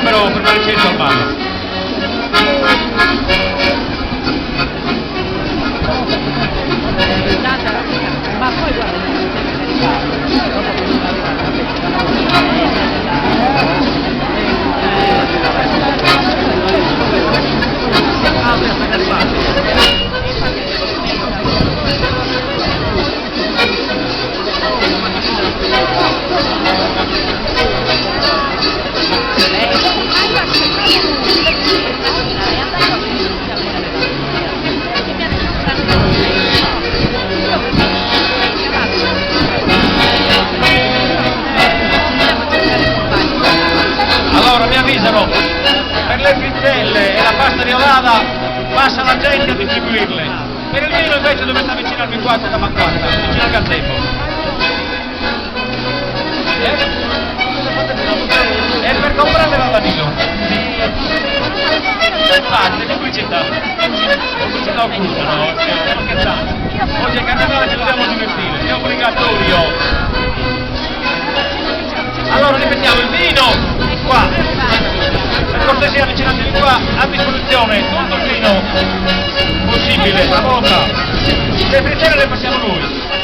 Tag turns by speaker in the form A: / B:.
A: avrebbero per Marcello al mano.
B: Ma poi guarda,
A: Allora mi avvisano, per le frittelle e la pasta riolata passa la gente a distribuirle, per il vino invece dovete avvicinarvi qua da Manquanta, vicino al gazebo. E per comprarle al Danilo. Infatti, pubblicità occulta, no? Stiamo scherzando. Oggi è carnevale, ci dobbiamo divertire, è obbligatorio. Allora ripetiamo, il vino qua, per cortesia avvicinatevi qua, a disposizione tutto il vino possibile, la volta, le frittelle le passiamo noi.